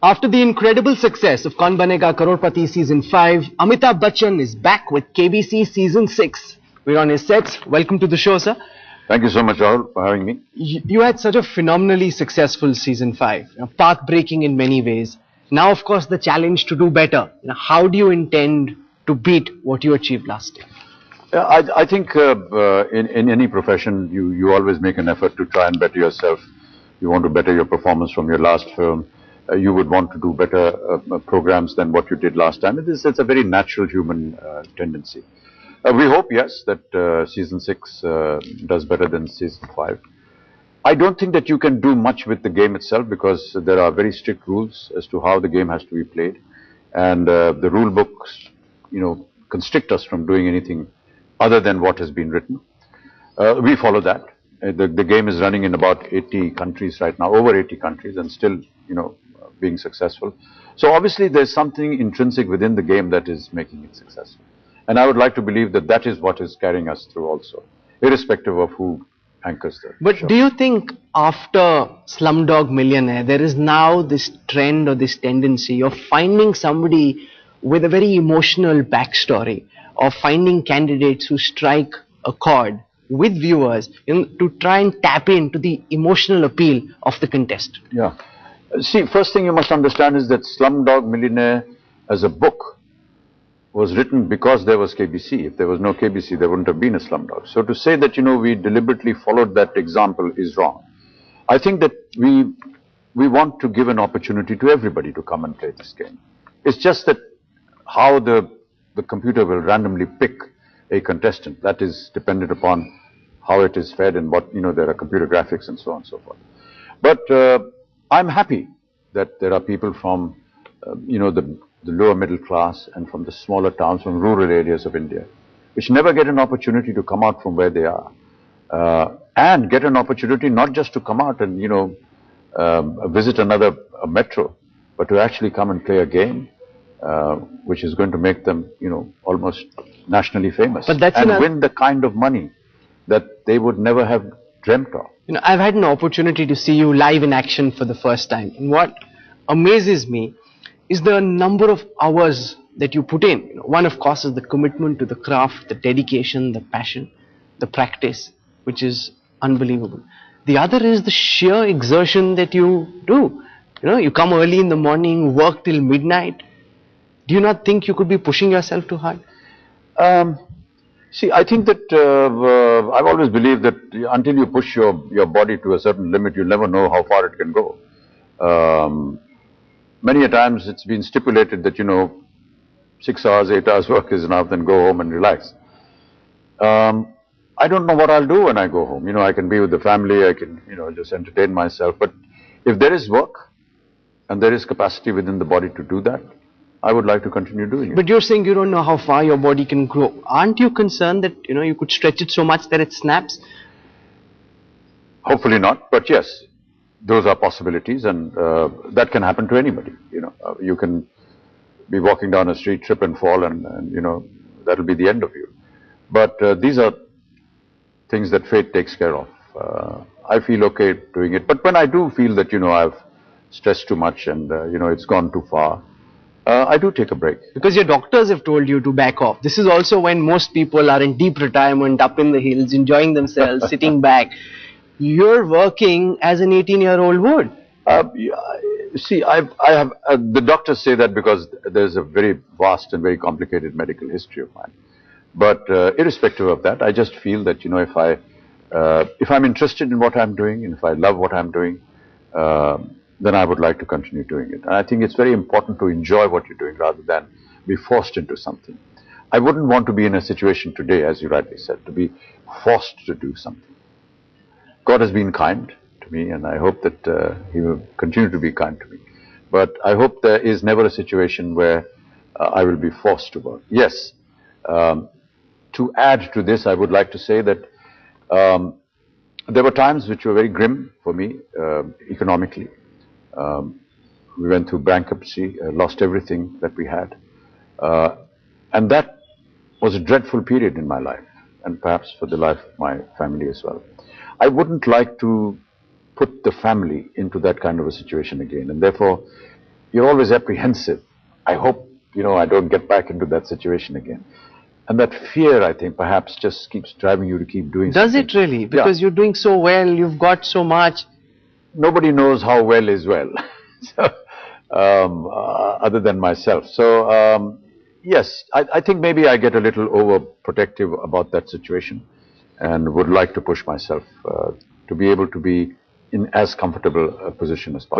After the incredible success of Kaun Banega Crorepati Season 5, Amitabh Bachchan is back with KBC Season 6. We're on his sets. Welcome to the show, sir. Thank you so much, Rahul, for having me. You had such a phenomenally successful Season 5, path-breaking in many ways. Now, of course, the challenge to do better. How do you intend to beat what you achieved last year? I think in any profession, you always make an effort to try and better yourself. You want to better your performance from your last film. You would want to do better programs than what you did last time. It's a very natural human tendency. We hope, yes, that Season 6 does better than Season 5. I don't think that you can do much with the game itself because there are very strict rules as to how the game has to be played. And the rule books, constrict us from doing anything other than what has been written. We follow that. The game is running in about 80 countries right now, over 80 countries, and still, being successful. So obviously there's something intrinsic within the game that is making it successful. And I would like to believe that that is what is carrying us through also, irrespective of who anchors the But show. do you think after Slumdog Millionaire, there is now this trend or this tendency of finding somebody with a very emotional backstory, or finding candidates who strike a chord with viewers to try and tap into the emotional appeal of the contestant? Yeah. See, first thing you must understand is that Slumdog Millionaire as a book was written because there was KBC. If there was no KBC, there wouldn't have been a Slumdog. So to say that, we deliberately followed that example is wrong. I think that we want to give an opportunity to everybody to come and play this game. It's just that how the computer will randomly pick a contestant, that is dependent upon how it is fed and what, there are computer graphics and so on and so forth. But I'm happy that there are people from, the lower middle class and from the smaller towns, from rural areas of India, which never get an opportunity to come out from where they are. And get an opportunity not just to come out and, visit another metro, but to actually come and play a game, which is going to make them, almost nationally famous. But that's and win the kind of money that they would never have dreamt of. I've had an opportunity to see you live in action for the first time. And what amazes me is the number of hours that you put in. One, of course, is the commitment to the craft, the dedication, the passion, the practice, which is unbelievable. The other is the sheer exertion that you do. You come early in the morning, work till midnight. Do you not think you could be pushing yourself too hard? See, I think that I've always believed that until you push your body to a certain limit, you'll never know how far it can go. Many a times it's been stipulated that, 6 hours, 8 hours work is enough, then go home and relax. I don't know what I'll do when I go home. I can be with the family, I can, just entertain myself. But if there is work and there is capacity within the body to do that, I would like to continue doing it. But you're saying you don't know how far your body can grow. Aren't you concerned that, you could stretch it so much that it snaps? Hopefully not, but yes, those are possibilities, and that can happen to anybody. You can be walking down a street, trip and fall, and that'll be the end of you. But these are things that fate takes care of. I feel okay doing it, but when I do feel that, I've stressed too much and, it's gone too far, I do take a break. Because your doctors have told you to back off. This is also when most people are in deep retirement, up in the hills, enjoying themselves, sitting back. You're working as an 18-year-old would. See, I have, the doctors say that because there's a very vast and very complicated medical history of mine. But irrespective of that, I just feel that, if I'm interested in what I'm doing, and if I love what I'm doing, then I would like to continue doing it. And I think it's very important to enjoy what you're doing rather than be forced into something. I wouldn't want to be in a situation today, as you rightly said, to be forced to do something. God has been kind to me, and I hope that He will continue to be kind to me. But I hope there is never a situation where I will be forced to work. Yes, to add to this, I would like to say that there were times which were very grim for me economically. We went through bankruptcy, lost everything that we had. And that was a dreadful period in my life, and perhaps for the life of my family as well. I wouldn't like to put the family into that kind of a situation again, and therefore you're always apprehensive. I hope, I don't get back into that situation again. And that fear, I think, perhaps just keeps driving you to keep doing Does something. it really? Because you're doing so well, you've got so much. Nobody knows how well is well, so, other than myself. So, yes, I think maybe I get a little overprotective about that situation and would like to push myself to be able to be in as comfortable a position as possible.